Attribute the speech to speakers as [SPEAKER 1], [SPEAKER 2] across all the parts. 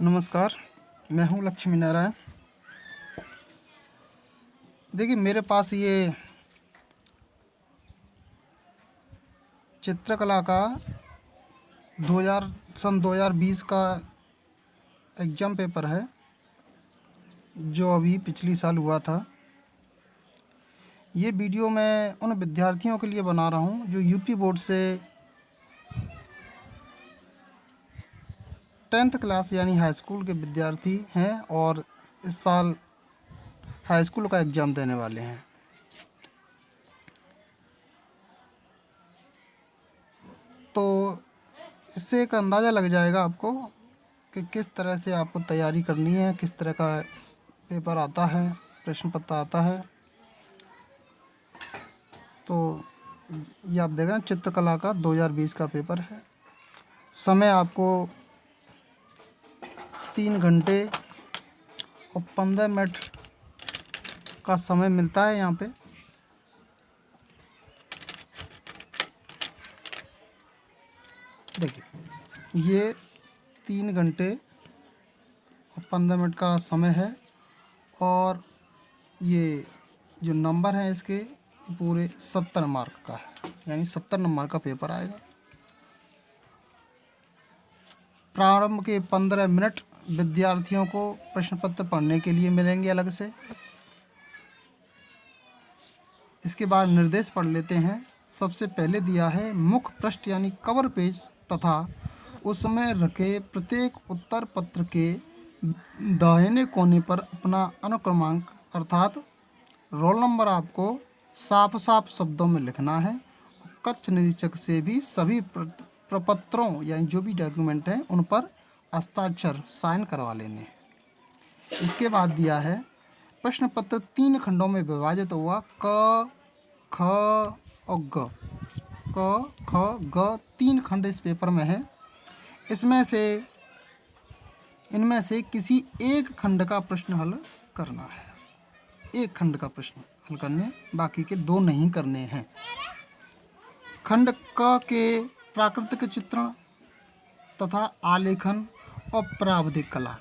[SPEAKER 1] नमस्कार, मैं हूँ लक्ष्मी नारायण। देखिए, मेरे पास ये चित्रकला का 2020 का एग्ज़ाम पेपर है, जो अभी पिछली साल हुआ था। ये वीडियो मैं उन विद्यार्थियों के लिए बना रहा हूँ जो यूपी बोर्ड से 10th क्लास यानी हाई स्कूल के विद्यार्थी हैं और इस साल हाई स्कूल का एग्ज़ाम देने वाले हैं। तो इससे एक अंदाज़ा लग जाएगा आपको कि किस तरह से आपको तैयारी करनी है, किस तरह का पेपर आता है, प्रश्न पत्र आता है। तो ये आप देख रहे हैं, चित्रकला का 2020 का पेपर है। समय आपको 3 घंटे और 15 मिनट का समय मिलता है यहाँ पे। देखिए, ये 3 घंटे और 15 मिनट का समय है और ये जो नंबर है इसके पूरे 70 मार्क का है, यानी 70 नंबर का पेपर आएगा। प्रारंभ के 15 मिनट विद्यार्थियों को प्रश्न पत्र पढ़ने के लिए मिलेंगे अलग से। इसके बाद निर्देश पढ़ लेते हैं। सबसे पहले दिया है मुख्य पृष्ठ यानी कवर पेज तथा उसमें रखे प्रत्येक उत्तर पत्र के दाहिने कोने पर अपना अनुक्रमांक अर्थात रोल नंबर आपको साफ साफ शब्दों में लिखना है। कक्ष निरीक्षक से भी सभी प्रपत्रों यानी जो भी डॉक्यूमेंट हैं उन पर हस्ताक्षर साइन करवा लेने हैं। इसके बाद दिया है प्रश्न पत्र 3 खंडों में विभाजित हुआ क, ख और ग। क, ख, ग 3 खंड इस पेपर में है। इनमें से किसी एक खंड का प्रश्न हल करना है। एक खंड का प्रश्न हल करने, बाकी के 2 नहीं करने हैं। खंड क के प्राकृतिक चित्रण तथा आलेखन और प्रावधिक कला,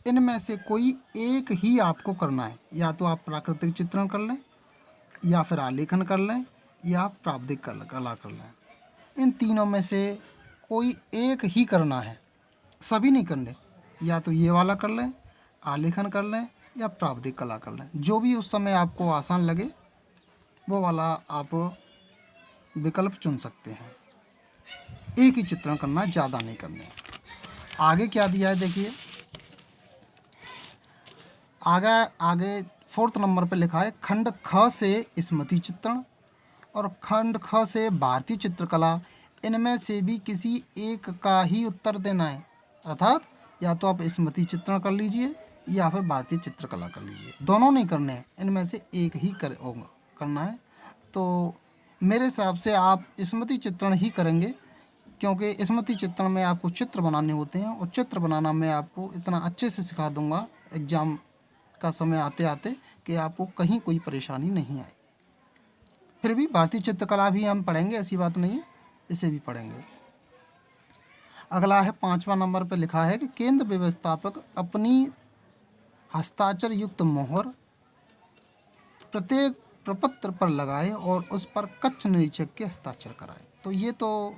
[SPEAKER 1] इनमें से कोई एक ही आपको करना है। या तो आप प्राकृतिक चित्रण कर लें, या फिर आलेखन कर लें, या प्रावधिक कला कर लें। इन तीनों में से कोई एक ही करना है, सभी नहीं करने। या तो ये वाला कर लें, आलेखन कर लें, या प्रावधिक कला कर लें। जो भी उस समय आपको आसान लगे वो वाला आप विकल्प चुन सकते हैं। एक ही चित्रण करना, ज़्यादा नहीं करने। आगे क्या दिया है देखिए, आगे 4th नंबर पे लिखा है खंड ख से स्मृति चित्रण और खंड ख से भारतीय चित्रकला, इनमें से भी किसी एक का ही उत्तर देना है। अर्थात या तो आप स्मृति चित्रण कर लीजिए या फिर भारतीय चित्रकला कर लीजिए, दोनों नहीं करने हैं, इनमें से एक ही करना है। तो मेरे हिसाब से आप स्मृति चित्रण ही करेंगे, क्योंकि स्मृति चित्रण में आपको चित्र बनाने होते हैं और चित्र बनाना मैं आपको इतना अच्छे से सिखा दूंगा एग्ज़ाम का समय आते आते कि आपको कहीं कोई परेशानी नहीं आएगी। फिर भी भारतीय चित्रकला भी हम पढ़ेंगे, ऐसी बात नहीं है, इसे भी पढ़ेंगे। अगला है 5वां नंबर पर लिखा है कि केंद्र व्यवस्थापक अपनी हस्ताक्षर युक्त मोहर प्रत्येक प्रपत्र पर लगाए और उस पर कक्ष निरीक्षक के हस्ताक्षर कराए। तो ये तो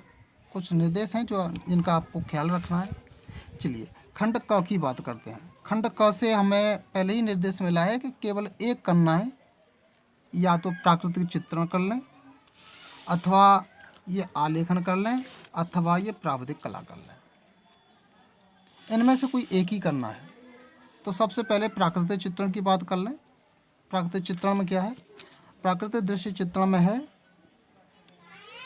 [SPEAKER 1] कुछ निर्देश हैं जो इनका आपको ख्याल रखना है। चलिए खंड क की बात करते हैं। खंड क से हमें पहले ही निर्देश मिला है कि केवल एक करना है, या तो प्राकृतिक चित्रण कर लें, अथवा ये आलेखन कर लें, अथवा ये प्रावधिक कला कर लें। इनमें से कोई एक ही करना है। तो सबसे पहले प्राकृतिक चित्रण की बात कर लें। प्राकृतिक चित्रण में क्या है? प्राकृतिक दृश्य चित्रण में है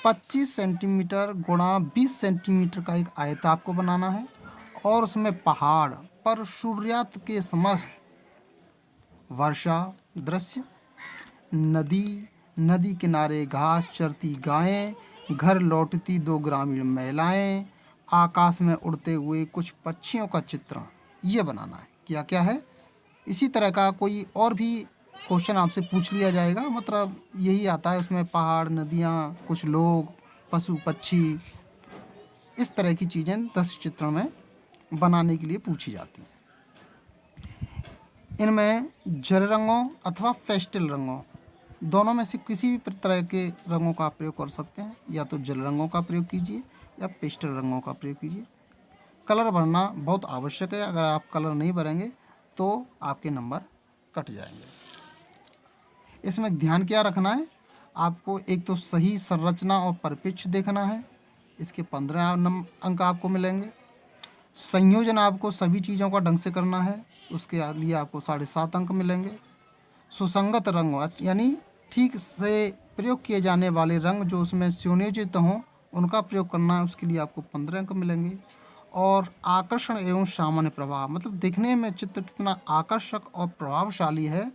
[SPEAKER 1] 25 सेंटीमीटर गुणा 20 सेंटीमीटर का एक आयत आपको बनाना है और उसमें पहाड़ पर सूर्यास्त के समय वर्षा दृश्य, नदी किनारे घास चरती गायें, घर लौटती 2 ग्रामीण महिलाएं, आकाश में उड़ते हुए कुछ पक्षियों का चित्रण, ये बनाना है। क्या क्या है? इसी तरह का कोई और भी क्वेश्चन आपसे पूछ लिया जाएगा, मतलब यही आता है उसमें, पहाड़, नदियाँ, कुछ लोग, पशु पक्षी, इस तरह की चीज़ें 10 चित्रों में बनाने के लिए पूछी जाती हैं। इनमें जल रंगों अथवा पेस्टल रंगों दोनों में से किसी भी तरह के रंगों का प्रयोग कर सकते हैं। या तो जल रंगों का प्रयोग कीजिए या पेस्टल रंगों का प्रयोग कीजिए। कलर भरना बहुत आवश्यक है। अगर आप कलर नहीं भरेंगे तो आपके नंबर कट जाएंगे। इसमें ध्यान क्या रखना है, आपको एक तो सही संरचना और परिप्रेक्ष्य देखना है, इसके 15 अंक आपको मिलेंगे। संयोजन आपको सभी चीज़ों का ढंग से करना है, उसके लिए आपको 7.5 अंक मिलेंगे। सुसंगत रंग यानी ठीक से प्रयोग किए जाने वाले रंग जो उसमें सुनियोजित हों उनका प्रयोग करना है, उसके लिए आपको 15 अंक मिलेंगे। और आकर्षण एवं सामान्य प्रभाव मतलब देखने में चित्र कितना आकर्षक और प्रभावशाली है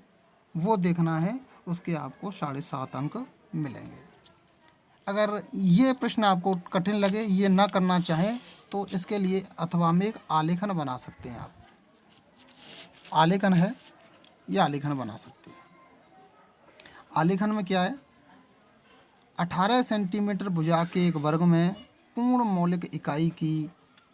[SPEAKER 1] वो देखना है, उसके आपको 7.5 अंक मिलेंगे। अगर ये प्रश्न आपको कठिन लगे, ये ना करना चाहें, तो इसके लिए अथवा में एक आलेखन बना सकते हैं। आप आलेखन है, ये आलेखन बना सकते हैं। आलेखन में क्या है, 18 सेंटीमीटर भुजा के एक वर्ग में पूर्ण मौलिक इकाई की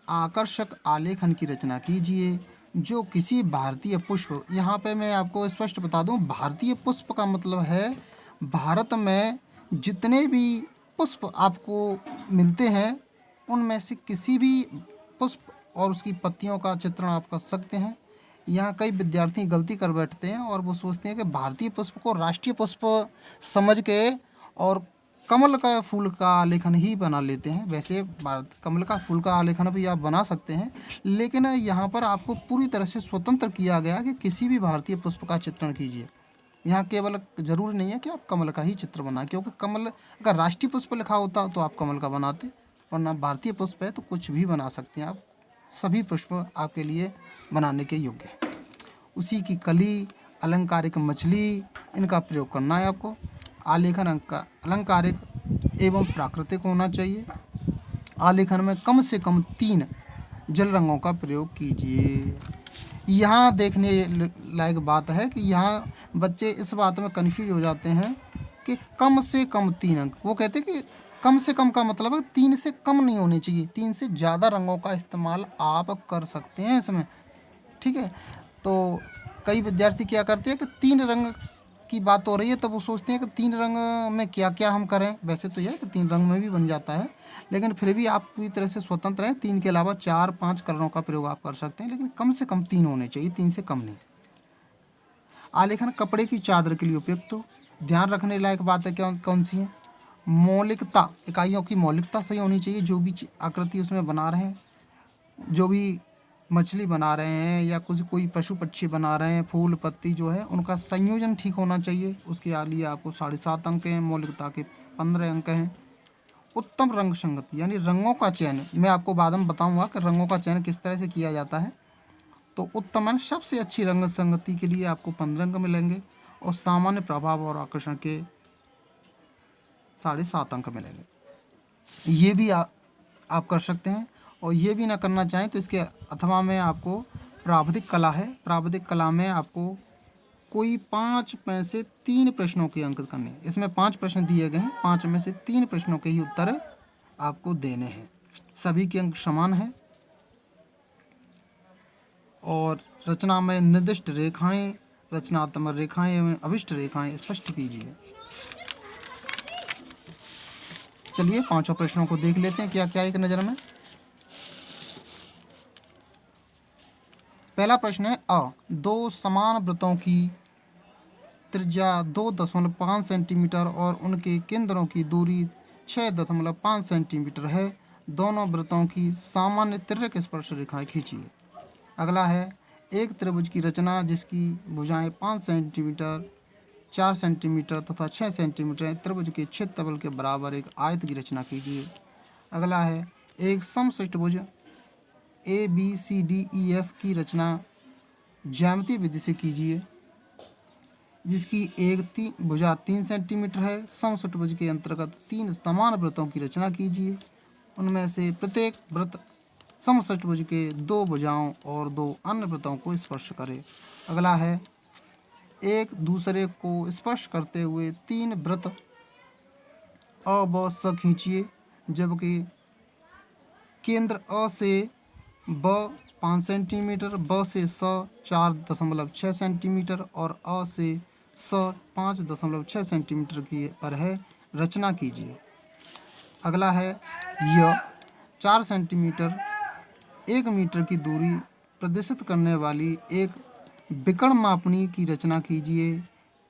[SPEAKER 1] आकर्षक आलेखन की रचना कीजिए जो किसी भारतीय पुष्प, यहाँ पे मैं आपको स्पष्ट बता दूं, भारतीय पुष्प का मतलब है भारत में जितने भी पुष्प आपको मिलते हैं उनमें से किसी भी पुष्प और उसकी पत्तियों का चित्रण आप कर सकते हैं। यहाँ कई विद्यार्थी गलती कर बैठते हैं और वो सोचते हैं कि भारतीय पुष्प को राष्ट्रीय पुष्प समझ के और कमल का फूल का आलेखन ही बना लेते हैं। वैसे कमल का फूल का आलेखन भी आप बना सकते हैं, लेकिन यहाँ पर आपको पूरी तरह से स्वतंत्र किया गया कि किसी भी भारतीय पुष्प का चित्रण कीजिए। यहाँ केवल जरूरी नहीं है कि आप कमल का ही चित्र बनाएं, क्योंकि कमल अगर राष्ट्रीय पुष्प लिखा होता तो आप कमल का बनाते, वरना भारतीय पुष्प है तो कुछ भी बना सकते हैं आप। सभी पुष्प आपके लिए बनाने के योग्य हैं। उसी की कली, अलंकारिक मछली, इनका प्रयोग करना है आपको। आलेखन अंक का अलंकारिक एवं प्राकृतिक होना चाहिए। आलेखन में कम से कम 3 जल रंगों का प्रयोग कीजिए। यहाँ देखने लायक बात है कि यहाँ बच्चे इस बात में कन्फ्यूज हो जाते हैं कि कम से कम 3 अंक। वो कहते हैं कि कम से कम का मतलब है 3 से कम नहीं होने चाहिए, 3 से ज़्यादा रंगों का इस्तेमाल आप कर सकते हैं इसमें, ठीक है। तो कई विद्यार्थी क्या करते हैं कि 3 रंग की बात हो रही है तो वो सोचते हैं कि 3 रंग में क्या क्या हम करें। वैसे तो यह है कि 3 रंग में भी बन जाता है, लेकिन फिर भी आप पूरी तरह से स्वतंत्र हैं। 3 के अलावा 4-5 कलरों का प्रयोग आप कर सकते हैं, लेकिन कम से कम 3 होने चाहिए, 3 से कम नहीं। आलेखन कपड़े की चादर के लिए उपयुक्त हो। ध्यान रखने लायक बात है कौन सी है, मौलिकता, इकाइयों की मौलिकता सही होनी चाहिए। जो भी आकृति उसमें बना रहे हैं, जो भी मछली बना रहे हैं या कोई पशु पक्षी बना रहे हैं, फूल पत्ती जो है उनका संयोजन ठीक होना चाहिए। उसके लिए आपको 7.5 अंक हैं। मौलिकता के 15 अंक हैं। उत्तम रंग संगति यानी रंगों का चयन, मैं आपको बाद में बताऊंगा कि रंगों का चयन किस तरह से किया जाता है। तो उत्तम यानी सबसे अच्छी रंग संगति के लिए आपको 15 अंक मिलेंगे और सामान्य प्रभाव और आकर्षण के 7.5 अंक मिलेंगे। ये भी आप कर सकते हैं। और ये भी ना करना चाहें तो इसके अथवा में आपको प्रावधिक कला है। प्रावधिक कला में आपको कोई 5 में से 3 प्रश्नों के अंक करने हैं। इसमें 5 प्रश्न दिए गए हैं, 5 में से 3 प्रश्नों के ही उत्तर आपको देने हैं। सभी के अंक समान हैं। और रचना में निर्दिष्ट रेखाएं, रचनात्मक रेखाएं एवं अभिष्ट रेखाएं स्पष्ट कीजिए। चलिए 5 प्रश्नों को देख लेते हैं क्या क्या एक नज़र में। पहला प्रश्न है अ, 2 समान वृत्तों की त्रिज्या 2.5 सेंटीमीटर और उनके केंद्रों की दूरी 6.5 सेंटीमीटर है। दोनों वृत्तों की सामान्य तिर्यक स्पर्श रेखाएं खींचिए। अगला है एक त्रिभुज की रचना जिसकी भुजाएं 5 सेंटीमीटर, 4 सेंटीमीटर तथा 6 सेंटीमीटर त्रिभुज के क्षेत्रफल के बराबर एक आयत की रचना कीजिए। अगला है एक समष्टभुज ABCDEF की रचना ज्यामितीय विधि से कीजिए जिसकी एक भुजा 3 सेंटीमीटर है। समष्टभुज के अंतर्गत 3 समान वृत्तों की रचना कीजिए। उनमें से प्रत्येक वृत्त समष्टभुज के 2 भुजाओं और 2 अन्य वृत्तों को स्पर्श करे। अगला है एक दूसरे को स्पर्श करते हुए 3 वृत्त अ व स खींचिए जबकि केंद्र अ से ब 5 सेंटीमीटर, ब से स 4.6 सेंटीमीटर और अ से स 5.6 सेंटीमीटर की पर है। रचना कीजिए। अगला है य 4 सेंटीमीटर 1 मीटर की दूरी प्रदर्शित करने वाली एक विकर्ण मापनी की रचना कीजिए।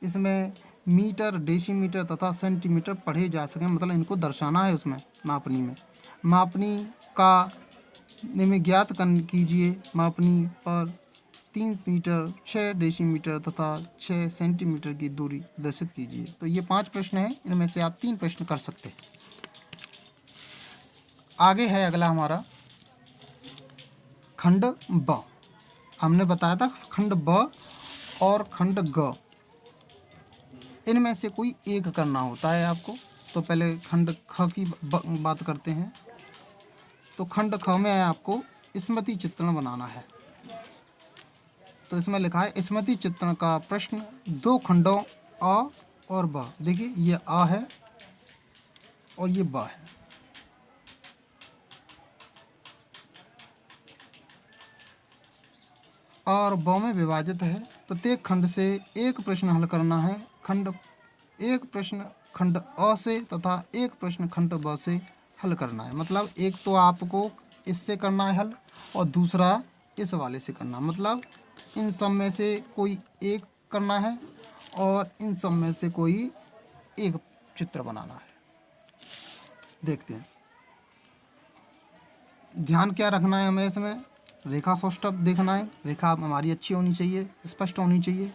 [SPEAKER 1] इसमें मीटर, डेसीमीटर तथा सेंटीमीटर पढ़े जा सकें, मतलब इनको दर्शाना है उसमें मापनी में। मापनी का निम्न ज्ञात कीजिए। मापनी पर 3 मीटर 6 डेसीमीटर तथा 6 सेंटीमीटर की दूरी प्रदर्शित कीजिए। तो ये 5 प्रश्न हैं, इनमें से आप 3 प्रश्न कर सकते हैं। आगे है अगला हमारा खंड ब। हमने बताया था खंड ब और खंड ग, इनमें से कोई एक करना होता है आपको। तो पहले खंड ख की बात करते हैं। तो खंड ख में आपको स्मृति चित्रण बनाना है। तो इसमें लिखा है स्मृति चित्रण का प्रश्न 2 खंडों अ और ब। देखिए ये अ है और ये ब है। अ और ब में विभाजित है। प्रत्येक खंड से एक प्रश्न हल करना है। एक प्रश्न खंड अ से तथा एक प्रश्न खंड ब से हल करना है। मतलब एक तो आपको इससे करना है हल और दूसरा इस वाले से करना। मतलब इन सब में से कोई एक करना है और इन सब में से कोई एक चित्र बनाना है। देखते हैं। ध्यान क्या रखना है हमें इसमें, रेखा सौष्ठव देखना है। रेखा हमारी अच्छी होनी चाहिए, स्पष्ट होनी चाहिए।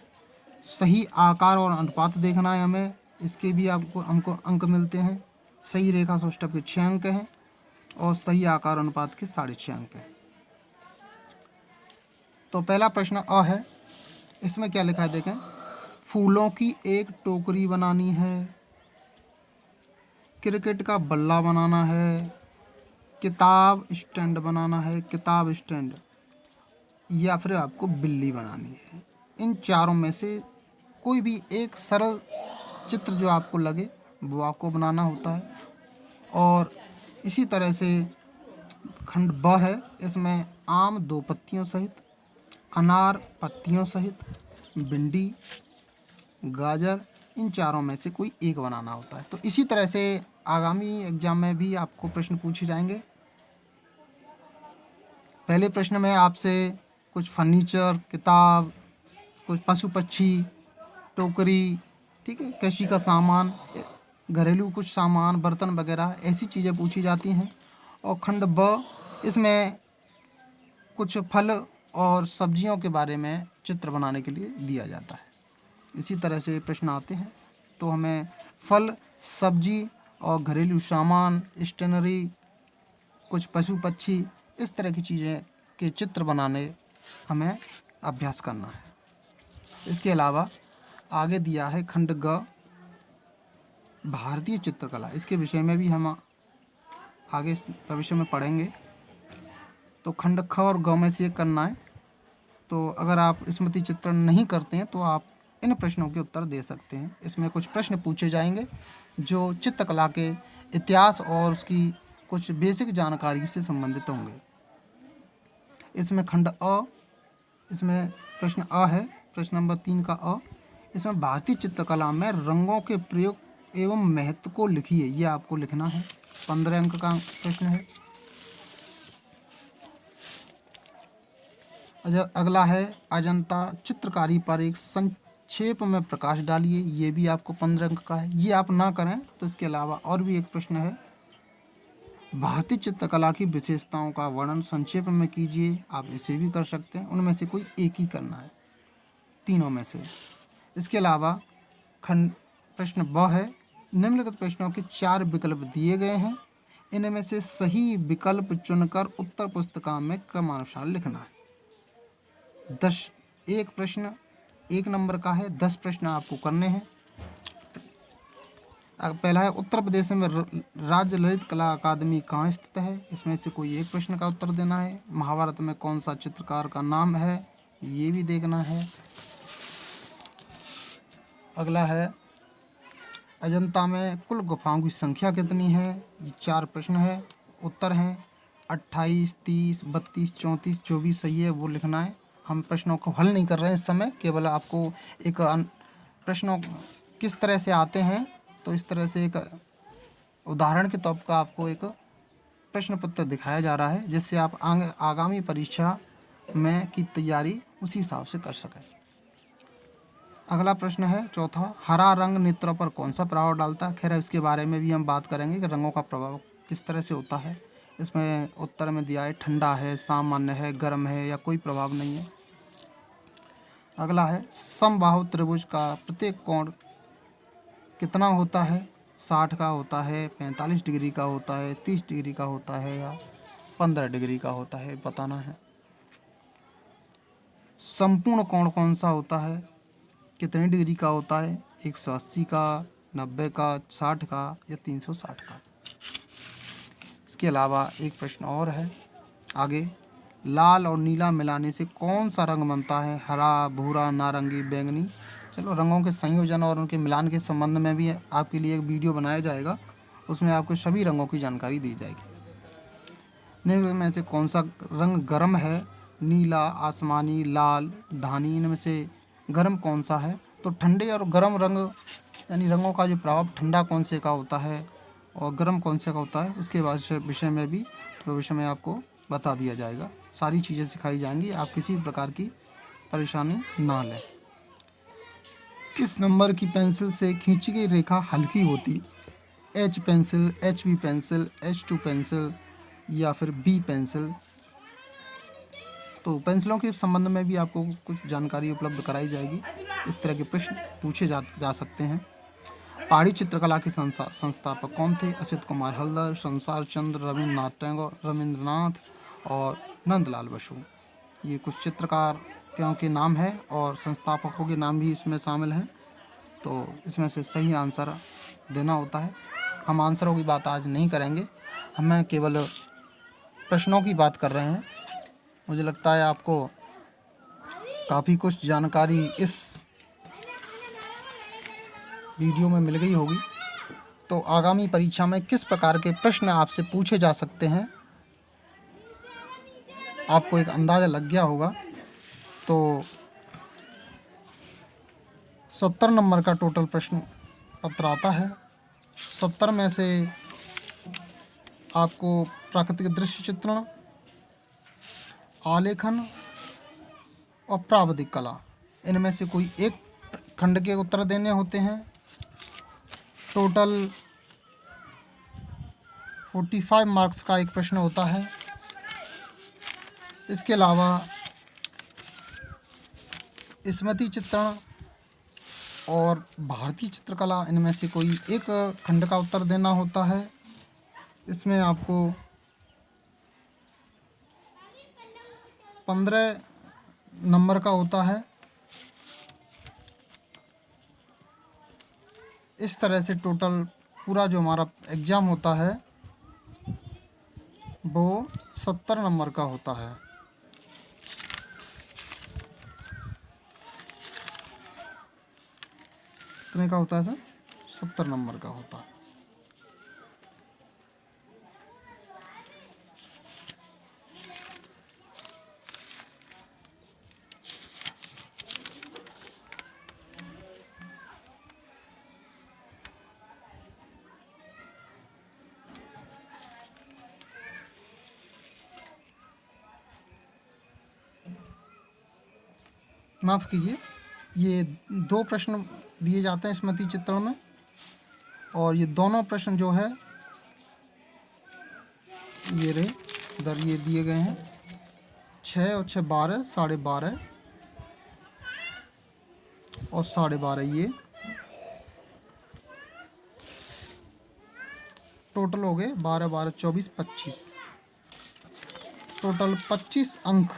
[SPEAKER 1] सही आकार और अनुपात देखना है हमें, इसके भी हमको अंक मिलते हैं। सही रेखा सौष्ठव के 6 अंक हैं और सही आकार अनुपात के 6.5 अंक हैं। तो पहला प्रश्न अ है। इसमें क्या लिखा है देखें। फूलों की एक टोकरी बनानी है, क्रिकेट का बल्ला बनाना है, किताब स्टैंड बनाना है, किताब स्टैंड, या फिर आपको बिल्ली बनानी है। इन चारों में से कोई भी एक सरल चित्र जो आपको लगे वो आपको बनाना होता है। और इसी तरह से खंड ब है। इसमें आम 2 पत्तियों सहित, अनार पत्तियों सहित, भिंडी, गाजर, इन चारों में से कोई एक बनाना होता है। तो इसी तरह से आगामी एग्जाम में भी आपको प्रश्न पूछे जाएंगे। पहले प्रश्न में आपसे कुछ फर्नीचर, किताब, कुछ पशु पक्षी, टोकरी, ठीक है, कृषि का सामान, घरेलू कुछ सामान, बर्तन वगैरह ऐसी चीज़ें पूछी जाती हैं। और खंड ब, इसमें कुछ फल और सब्जियों के बारे में चित्र बनाने के लिए दिया जाता है। इसी तरह से प्रश्न आते हैं। तो हमें फल, सब्जी और घरेलू सामान, स्टेशनरी, कुछ पशु पक्षी, इस तरह की चीज़ें के चित्र बनाने हमें अभ्यास करना है। इसके अलावा आगे दिया है खंड ग, भारतीय चित्रकला। इसके विषय में भी हम आगे भविष्य में पढ़ेंगे। तो खंड ख और ग में से एक करना है। तो अगर आप स्मृति चित्रण नहीं करते हैं तो आप इन प्रश्नों के उत्तर दे सकते हैं। इसमें कुछ प्रश्न पूछे जाएंगे जो चित्रकला के इतिहास और उसकी कुछ बेसिक जानकारी से संबंधित होंगे। इसमें खंड अ, इसमें प्रश्न अ है, प्रश्न नंबर 3 का अ। इसमें भारतीय चित्रकला में रंगों के प्रयोग एवं महत्व को लिखिए, ये आपको लिखना है। 15 अंक का प्रश्न है। अगला है अजंता चित्रकारी पर एक संक्षेप में प्रकाश डालिए, ये भी आपको 15 अंक का है। ये आप ना करें तो इसके अलावा और भी एक प्रश्न है, भारतीय चित्रकला की विशेषताओं का वर्णन संक्षेप में कीजिए, आप इसे भी कर सकते हैं। उनमें से कोई एक ही करना है, तीनों में से। इसके अलावा खंड प्रश्न ब है, निम्नलिखित प्रश्नों के 4 विकल्प दिए गए हैं, इनमें से सही विकल्प चुनकर उत्तर पुस्तिका में क्रमानुसार लिखना है। 10 एक प्रश्न 1 नंबर का है, 10 प्रश्न आपको करने हैं। पहला है उत्तर प्रदेश में राज्य ललित कला अकादमी कहाँ स्थित है, इसमें से कोई एक प्रश्न का उत्तर देना है। महाभारत में कौन सा चित्रकार का नाम है, ये भी देखना है। अगला है अजंता में कुल गुफाओं की संख्या कितनी है, ये 4 प्रश्न है, उत्तर हैं। 28, 30, 32, 34 जो भी सही है वो लिखना है। हम प्रश्नों को हल नहीं कर रहे हैं इस समय, केवल आपको एक प्रश्नों किस तरह से आते हैं तो इस तरह से एक उदाहरण के तौर पर आपको एक प्रश्न पत्र दिखाया जा रहा है, जिससे आप आगामी परीक्षा में की तैयारी उसी हिसाब से कर सकें। अगला प्रश्न है चौथा, हरा रंग नेत्रों पर कौन सा प्रभाव डालता है? खैर इसके बारे में भी हम बात करेंगे कि रंगों का प्रभाव किस तरह से होता है। इसमें उत्तर में दिया है ठंडा है, सामान्य है, गर्म है या कोई प्रभाव नहीं है। अगला है समबाहु त्रिभुज का प्रत्येक कोण कितना होता है? 60 का होता है, 45 डिग्री का होता है, 30 डिग्री का होता है या 15 डिग्री का होता है, बताना है। संपूर्ण कोण कौन सा होता है? कितने डिग्री का होता है? 180 का, 90 का, 60 का या 360 का। इसके अलावा एक प्रश्न और है आगे, लाल और नीला मिलाने से कौन सा रंग बनता है? हरा, भूरा, नारंगी, बैंगनी। चलो रंगों के संयोजन और उनके मिलान के संबंध में भी आपके लिए एक वीडियो बनाया जाएगा, उसमें आपको सभी रंगों की जानकारी दी जाएगी। निम्न में से कौन सा रंग गर्म है? नीला, आसमानी, लाल, धानी। इनमें से गर्म कौन सा है? तो ठंडे और गर्म रंग यानी रंगों का जो प्रभाव ठंडा कौन से का होता है और गर्म कौन से का होता है, उसके बाद विषय में भी भविष्य में आपको बता दिया जाएगा। सारी चीज़ें सिखाई जाएंगी, आप किसी भी प्रकार की परेशानी ना लें। किस नंबर की पेंसिल से खींची गई रेखा हल्की होती? H pencil, HB pencil, H2 pencil या फिर B पेंसिल। तो पेंसिलों के संबंध में भी आपको कुछ जानकारी उपलब्ध कराई जाएगी। इस तरह के प्रश्न पूछे जा सकते हैं। पहाड़ी चित्रकला के संस्थापक कौन थे? असित कुमार हल्दर, संसार चंद्र, रविन्द्रनाथ टैगोर, रविन्द्रनाथ और नंदलाल बसु। ये कुछ चित्रकारों के नाम है और संस्थापकों के नाम भी इसमें शामिल हैं। तो इसमें से सही आंसर देना होता है। हम आंसरों की बात आज नहीं करेंगे, हमें केवल प्रश्नों की बात कर रहे हैं। मुझे लगता है आपको काफ़ी कुछ जानकारी इस वीडियो में मिल गई होगी। तो आगामी परीक्षा में किस प्रकार के प्रश्न आपसे पूछे जा सकते हैं आपको एक अंदाज़ा लग गया होगा। तो 70 नंबर का टोटल प्रश्न पत्र आता है। 70 में से आपको प्राकृतिक दृश्य चित्रण, आलेखन और प्रावधिक कला, इनमें से कोई एक खंड के उत्तर देने होते हैं। टोटल 45 मार्क्स का एक प्रश्न होता है। इसके अलावा स्मृति चित्रण और भारतीय चित्रकला, इनमें से कोई एक खंड का उत्तर देना होता है। इसमें आपको 15 नंबर का होता है। इस तरह से टोटल पूरा जो हमारा एग्ज़ाम होता है वो 70 नंबर का होता है। कितने का होता है सर? 70 नंबर का होता है। माफ़ कीजिए, ये 2 प्रश्न दिए जाते हैं स्मृति चित्रण में, और ये दोनों प्रश्न जो है ये रहे इधर ये दिए गए हैं। 6 और 6 12, 12.5 और 12.5, ये टोटल हो गए 12 12 24 25। टोटल 25 अंक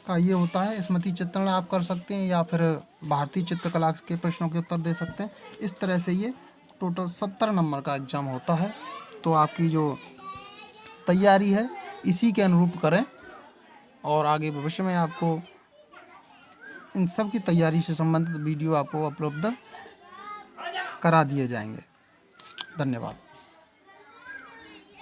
[SPEAKER 1] का ये होता है। स्मृति चित्रण आप कर सकते हैं या फिर भारतीय चित्रकला के प्रश्नों के उत्तर दे सकते हैं। इस तरह से ये टोटल 70 नंबर का एग्ज़ाम होता है। तो आपकी जो तैयारी है इसी के अनुरूप करें और आगे भविष्य में आपको इन सब की तैयारी से संबंधित वीडियो आपको उपलब्ध करा दिए जाएंगे। धन्यवाद।